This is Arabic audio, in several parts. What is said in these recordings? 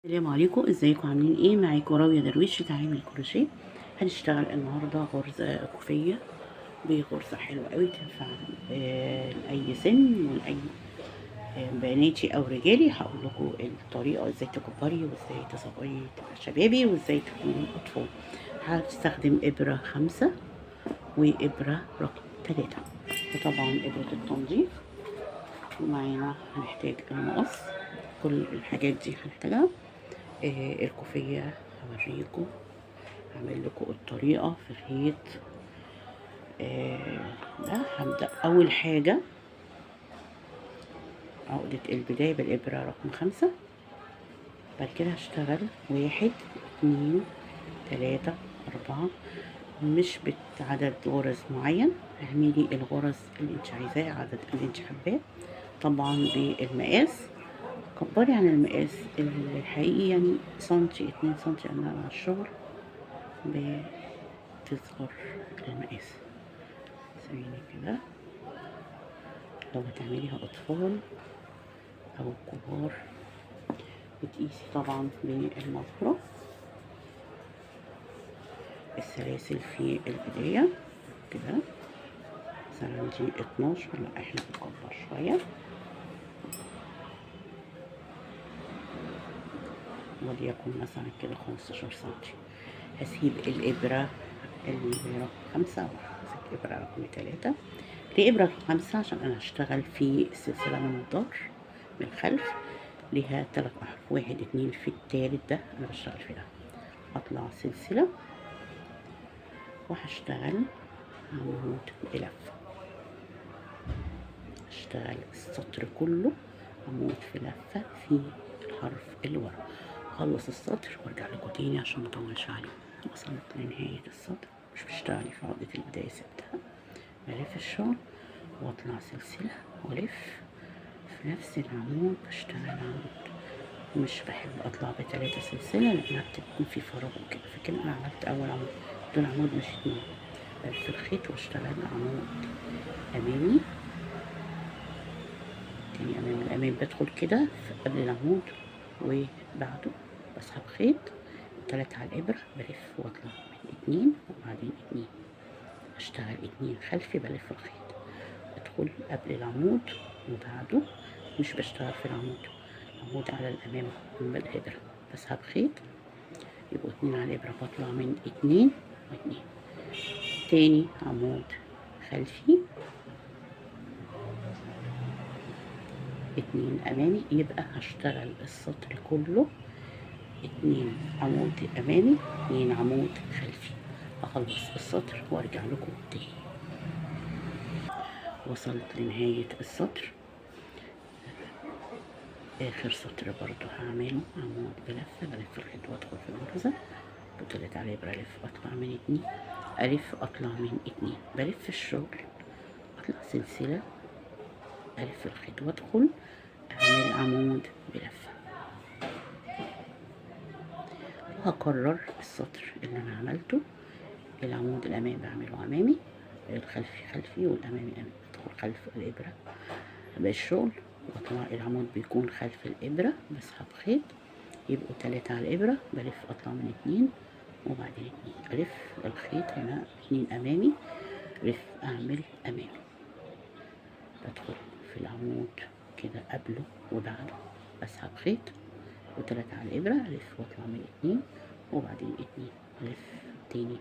السلام عليكم، ازيكم عاملين ايه؟ معاكم راوية درويش تعليم الكروشيه. هنشتغل النهارده غرزة كوفية بغرزة حلوة قوي تنفع لأي سن ولأي بناتي أو رجالي. هقول لكم الطريقة ازاي تكبري وازاي تصغري تبقى شبابي وازاي تكوني أطفال. هستخدم إبرة 5 وإبرة رقم 3، وطبعا إبرة التنظيف، ومعانا هنحتاج المقص. كل الحاجات دي هنحتاجها. الكوفية هوريكم، هعمل لكم الطريقة في الخيط. ده هبدأ أول حاجة عقدة البداية بالإبرة رقم 5. بعد كده هشتغل 1 2 3 4، مش بعدد غرز معين، اعملي الغرز اللي انت عايزاه، عدد اللي انت حباه طبعا بالمقاس. كبري عن المقاس الحقيقي، يعني سنتي 2 سنتي، انا على الشغل بتصغر المقاس. ثواني كده، لو هتعمليها أطفال أو كبار بتقيسي طبعا بالمسطرة. السلاسل في البداية كده مثلا دي 12، لا احنا بنكبر شوية، وليكن مثلا كده 15 سنتي. هسيب الإبرة اللي هي رقم 5 وهمسك إبرة رقم 3. ليه إبرة رقم 5؟ عشان أنا هشتغل في السلسلة من الظهر من الخلف، ليها 3 أحرف، 1 2 في التالت ده أنا بشتغل في ده. هطلع سلسلة وهشتغل عمود بلفة، هشتغل السطر كله عمود في لفة في الحرف اللي ورا. اخلص السطر وارجع لكم تاني عشان مطولش عليه. وصلت لنهاية السطر، مش بشتغلي في عقدة البداية، سبتها بلف الشغل واطلع سلسلة والف في نفس العمود، بشتغل عمود. مش بحب اطلع ب3 سلسلة لانها بتكون في فراغ وكده، فكده انا عملت اول عمود، دول عمود مش 2. بلف الخيط واشتغل عمود امامي، تاني امامي. الامامي بدخل كده قبل العمود وبعده، بسحب خيط 3 على الابرة، بلف واطلع من 2 وبعدين 2، اشتغل 2 خلفي، بلف الخيط بدخل قبل العمود وبعده، مش بشتغل في العمود على الامام من الابرة، بسحب خيط يبقوا 2 على الابرة، بطلع من 2 و2، تاني عمود خلفي 2 امامي، يبقى هشتغل السطر كله 2 عمود امامي 2 عمود خلفي. اخلص السطر وارجع لكم تاني. وصلت لنهاية السطر، اخر سطر برضو هعمله عمود بلفة، بلف الخيط وادخل في الغرزة، بطلت عليه بلف اطلع من 2، الف اطلع من 2، بلف الشغل اطلع سلسلة، الف الخيط وادخل اعمل عمود بلفة. وهكرر السطر اللي انا عملته. العمود الامامي بعمله امامي، الخلفي خلفي، والامامي امامي، بدخل خلف الابره بالشغل واطلع. العمود بيكون خلف الابره، بسحب خيط يبقوا 3 على الابره، بلف اطلع من 2 وبعدين 2، الف الخيط هنا 2 امامي، لف اعمل امامي، بدخل في العمود كده قبله وبعده، بسحب خيط و3 على الابره، الف واطلع من 2 وبعدين 2، الف تاني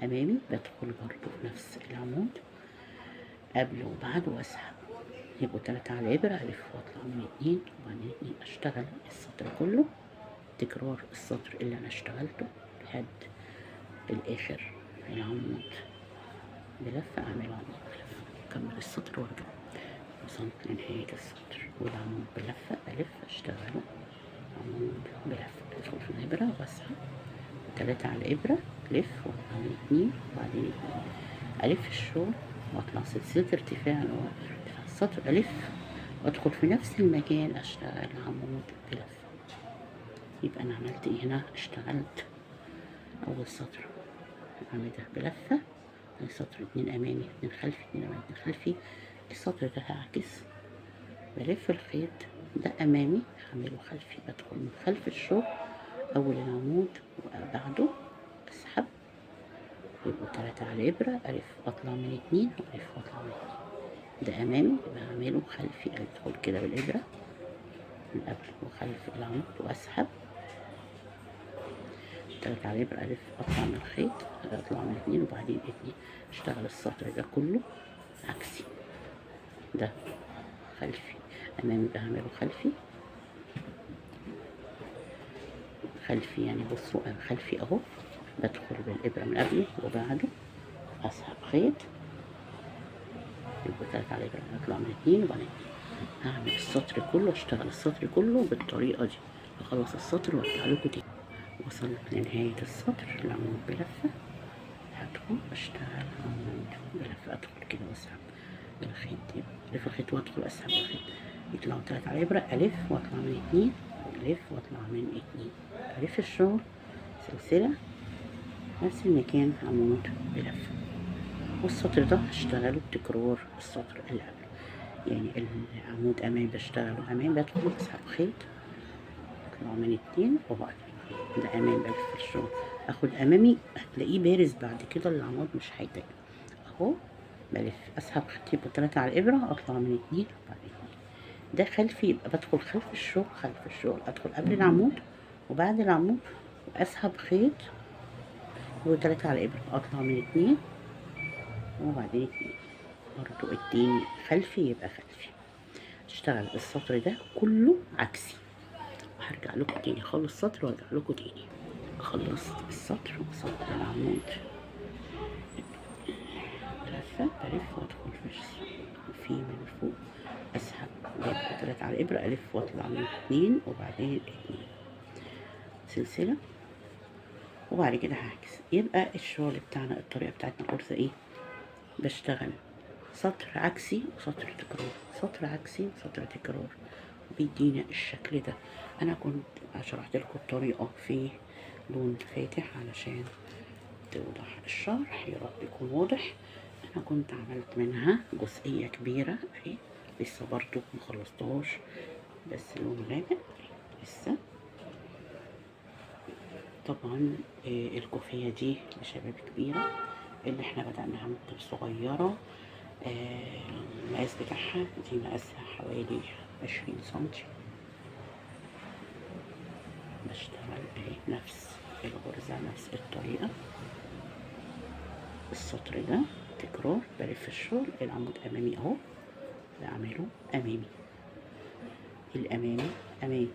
امامي، بدخل برضو في نفس العمود قبل وبعد واسحب، يبقوا 3 على الابره، الف واطلع من 2 وبعدين 2، اشتغل السطر كله تكرار السطر اللي انا اشتغلته لحد الاخر. العمود بلفه اعمل عمود بلفه، اكمل السطر وارجع. وصلت لنهايه السطر والعمود بلفه، الف اشتغله عمود بلفه، ادخل في الابره واسحب 3 على الابره، لف واطلع من 2 وبعدين 2، الف الشغل واطلع سلسلة ارتفاع ارتفاع السطر، الف وادخل في نفس المكان اشتغل عمود بلفة. يبقى انا عملت ايه هنا؟ اشتغلت اول سطر اعمده بلفة، سطر 2 امامي 2 خلفي 2 امامي 2 خلفي. السطر ده هعكس بلف الخيط ده امامي هعمله خلفي، بدخل من خلف الشغل اول العمود وبعده اسحب، يبقوا 3 على الابره، الف واطلع من 2 والف واطلع من 2. ده امامي يبقى هعمله خلفي، ادخل كده بالابره من قبل وخلف العمود واسحب 3 على الابره، الف اطلع من الخيط، اطلع من 2 وبعدين 2. اشتغل السطر ده كله عكسي، ده خلفي امامي بعمله خلفي خلفي، يعني بصوا انا خلفي اهو، بدخل بالابره من قبله وبعده اسحب خيط، يبقى 3 على الابره، اطلع من 2 وبعدين هعمل السطر كله، اشتغل السطر كله بالطريقه دي، اخلص السطر وارجع لكم تاني. وصلت لنهايه السطر، العمود بلفه، هدخل اشتغل عمود بلفه، ادخل كده واسحب الخيط، الف الخيط وادخل اسحب الخيط، يطلعوا 3 على الابره، الف واطلع من 2 الف واطلع من 2، الف الشغل سلسله نفس المكان عمود بلفه. والسطر ده هشتغله بتكرار السطر اللي قبله، يعني العمود امامي بشتغله امامي، بدخل اسحب خيط اطلع من 2 وبعدين ده امامي بلف في الشغل، اخد امامي هتلاقيه بارز بعد كده، العمود مش هيتجه اهو، بلف اسحب خيط يبقى 3 على الابره، اطلع من 2 وبعدين ده خلفي، يبقى بدخل خلف الشغل، خلف الشغل ادخل قبل العمود وبعد العمود واسحب خيط و3 على الابره، اطلع من 2 وبعدين 2 برضو التاني خلفي يبقى خلفي. اشتغل السطر ده كله عكسي، وهرجع لكم تاني اخلص السطر وارجع لكم تاني. خلصت السطر وصلت العمود لفه، بلف وادخل في من فوق اسحب، بيبقى 3 على الابره، الف واطلع من 2 وبعدين 2 سلسله، وبعد كده هعكس. يبقى الشغل بتاعنا الطريقه بتاعتنا الغرزه ايه؟ بشتغل سطر عكسي وسطر تكرار، سطر عكسي وسطر تكرار، بيدينا الشكل ده. انا كنت شرحت لكم الطريقه في لون فاتح علشان توضح الشرح، يا رب يكون واضح. انا كنت عملت منها جزئيه كبيره اهي، لسه برضو مخلصتهاش، بس لون غامق لسه. طبعا الكوفيه دي لشباب كبيره، اللي احنا بدأناها من صغيره، المقاس بتاعها دي مقاسها حوالي 20 سنتي. بشتغل اهي نفس الغرزة نفس الطريقة، السطر ده تكرار، بلف الشغل، العمود امامي اهو بعمله امامي، الامامي امامي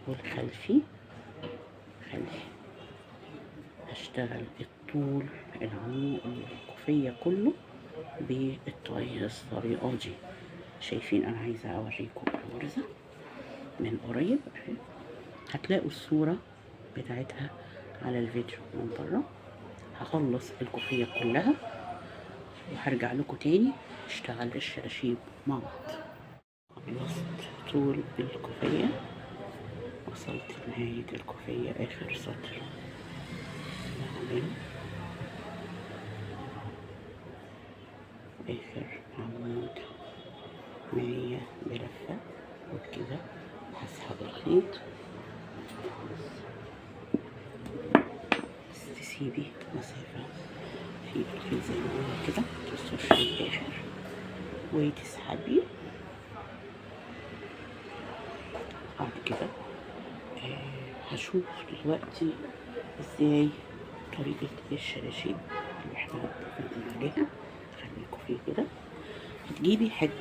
والخلفي خلفي. هشتغل الطول العمود الكوفية كله بالطريقة دي. شايفين انا عايزة اوريكم الغرزة من قريب، هتلاقوا الصورة بتاعتها على الفيديو من بره. هخلص الكوفية كلها وهرجع لكم تاني اشتغل الشراشيب مع بعض. خلصت طول الكوفية، وصلت لنهاية الكوفية اخر سطر بعمل اخر عمود 100 بلفة، وبكده هسحب الخيط، بس تسيبي مسافة في الخيط زي ما هو كده، متوصلش للآخر وتسحبي. بعد كده هشوف دلوقتي ازاي طريقة الشراشيب اللي احنا اتفقنا عليها. خليكوا فيه كده، هتجيبي حتة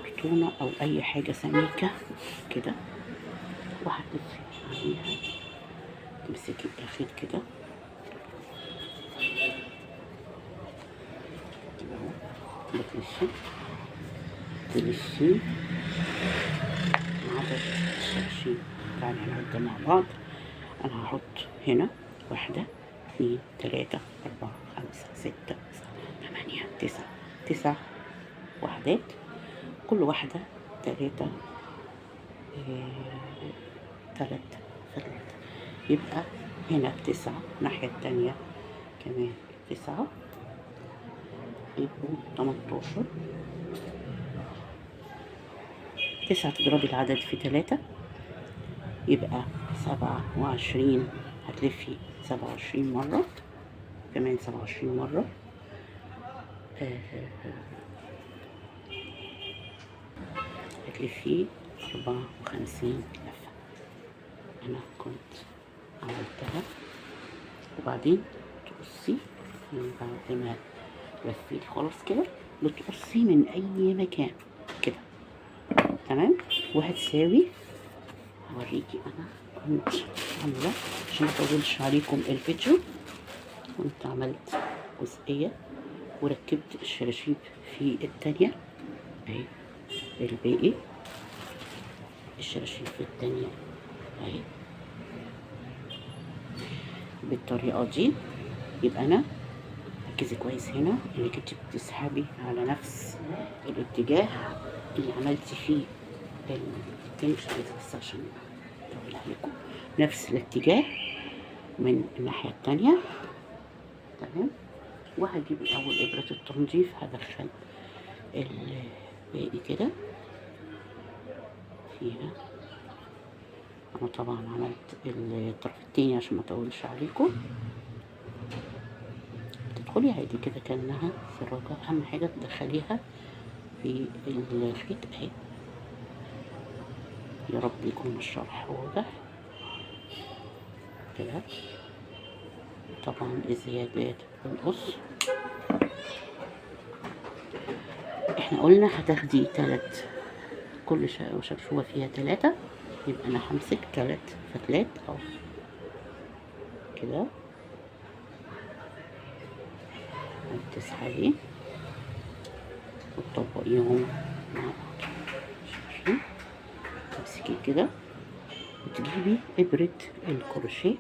كرتونة او اي حاجة سميكة كده وهتلفي عليها، تمسكي الخيط كده بتلفي تلفي عدد الشراشيب. تعالي نعد مع بعض. انا هحط هنا 1 2 3 4 5 6 7 8 9 9 وحدات، كل واحدة 3 3 3، يبقى هنا 9، الناحية التانية كمان 9، يبقوا 18 بحيث هتضربي العدد في 3 يبقى 27. هتلفي 27 مرة، كمان 27 مرة. هتلفي 54 لفة. أنا كنت عملتها. وبعدين تقصي من بعد ما لفيت خلاص كده، بتقصي من أي مكان كده، تمام. وهتساوي، هوريكي أنا كنت عاملة عشان مطولش عليكم الفيديو. كنت عملت جزئية وركبت الشراشيب في التانية اهي، الباقي الشراشيب في التانية اهي بالطريقة دي. يبقى انا ركزي كويس هنا انك انت بتسحبي على نفس الاتجاه اللي عملتي فيه التاني. مش عايزة بس عشان اقولها لكم نفس الاتجاه من الناحية التانية، تمام. وهجيب الاول ابرة التنظيف، هدخل الباقي كده فيها. انا طبعا عملت الطرف التاني عشان ما اطولش عليكم. تدخلي عادي كده كانها سراجة، اهم حاجه تدخليها في الخيط اهي. يا رب يكون الشرح واضح كده. طبعا الزيادات بنقص. احنا قلنا هتاخدي 3، كل شرشوبة فيها 3، يبقى انا همسك 3 فتلات اهو كده، وتسحبي وتطبقيهم مع بعض. شايفين؟ تمسكي كده وتجيبي ابرة الكروشيه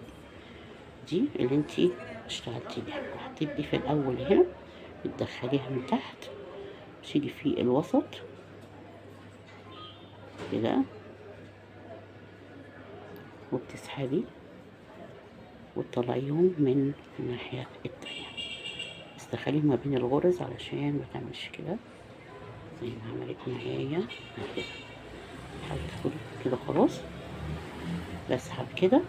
دي اللي انتي اشتغلتي بيها، وهتبقي في الاول هنا بتدخليها من تحت، تيجي في الوسط كده وبتسحبي وتطلعيهم من الناحية التانية. بس دخليهم ما بين الغرز علشان ما تعملش كده زي ما عملت معايا كده. حاولي تدخلي كده خلاص. بسحب كده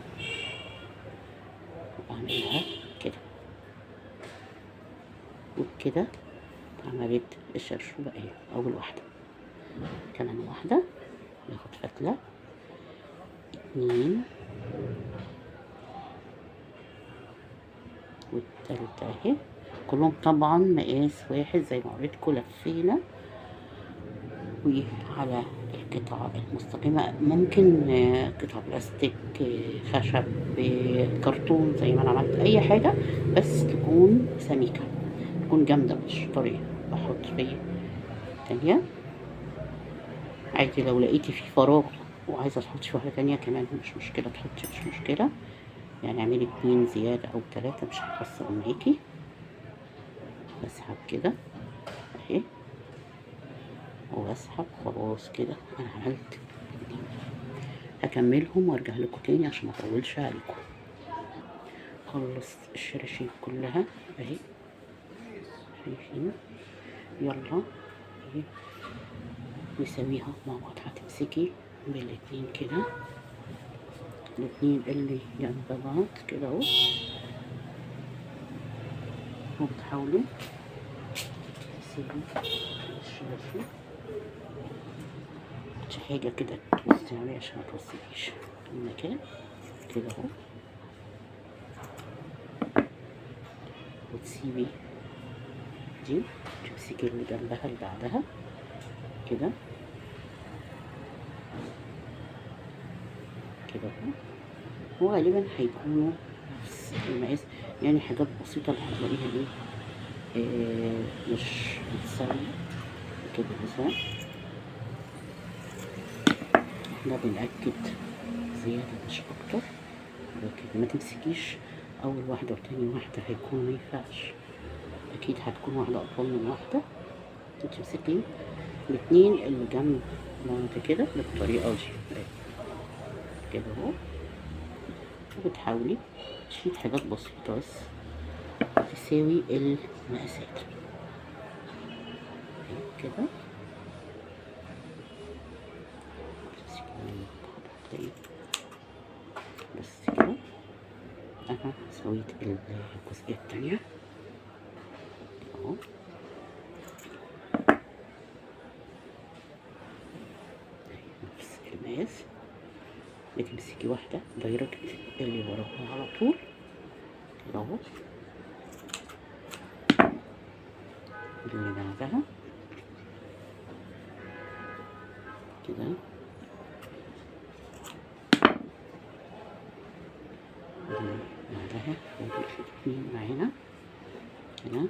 وبعملها كده، وبكده عملت الشرشوبة اهي. اول واحدة، كمان واحدة، ناخد فتلة 2 والتالتة اهي. كلهم طبعا مقاس واحد زي ما وريتكم. لفينا وعلى القطعة المستقيمة، ممكن قطع بلاستيك، خشب، كرتون، زي ما انا عملت اي حاجة بس تكون سميكة، تكون جامدة مش طرية. بحط في التانية عادي. لو لقيتي في فراغ وعايزة تحطي في واحدة تانية كمان مش مشكلة، تحطي مش مشكلة يعني. اعملي 2 زيادة او 3 مش هتخسر معاكي. بسحب كده اهي واسحب خلاص كده. انا عملت 2، هكملهم وارجع لكم تاني عشان ما اطولش عليكم. خلصت الشراشيب كلها اهي، شايفين؟ يلا اهي نسويها مع بعض. هتمسكي بالاتنين كده، الاتنين اللي جنب بعض كده اهو، وبتحاولي تسيبي الشراشيب حاجة كده توصي عليه عشان ما توصليش المكان كده اهو، وتسيبي دي تمسكي اللي جنبها اللي بعدها كده كده اهو. وغالبا هيكونوا نفس المقاس يعني، حاجات بسيطة اللي هتلاقيها ايه مش بتساوي كده مثلا. احنا بنأكد زيادة مش اكتر كده. ما تمسكيش اول واحدة وتاني واحدة، هيكون مينفعش، اكيد هتكون واحدة اطول من واحدة. تمسكي الاتنين اللي جنب بعض كده بالطريقة دي كده اهو، وبتحاولي تشيل حاجات بسيطة بس تساوي المقاسات كده. سويت الجزئية التانية اهو. نفس المقاس، بتمسكي واحدة دايركت اللي وراها على طول كده اهو، اللي بعدها كده، اللي بعدها الاتنين معانا كده،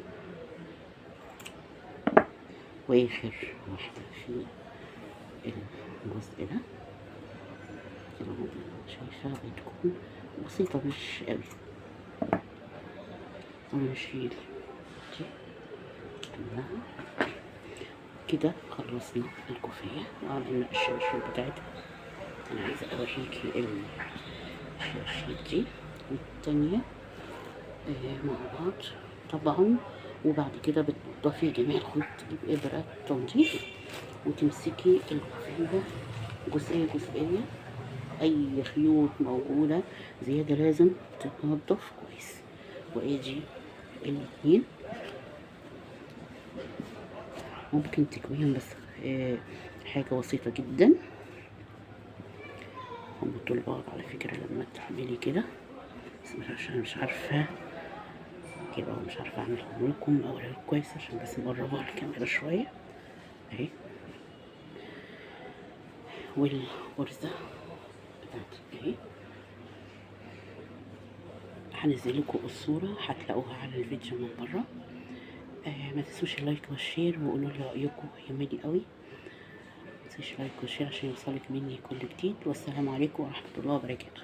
واخر واحدة في الجزء ده كده اهو. شايفة بتكون بسيطة مش قوي، ونشيل دي كلها كده. خلصنا الكوفية وعملنا الشراشيب بتاعتها. انا عايزة اوريكي الشراشيب دي والتانية مع بعض طبعا. وبعد كده بتنضفي جميع الخيوط بإبرة تنظيف، وتمسكي الكوفية جزئية جزئية. اي خيوط موجودة زيادة لازم تتنضف كويس. وادي الاتنين ممكن تكويهم بس حاجة بسيطة جدا. هم طول بعض على فكرة لما تعملي كده، بس عشان مش عارفة كده، مش عارفة اعملهم لكم او كويس عشان بس نقربها على الكاميرا شوية اهي. والغرزة بتاعتي اهي، هنزل لكم الصورة هتلاقوها على الفيديو من بره. ما تنسوش اللايك والشير وقولوا لي رأيكم، يهمني قوي. ما تنسوش لايك وشير عشان يوصلك مني كل جديد. والسلام عليكم ورحمة الله وبركاته.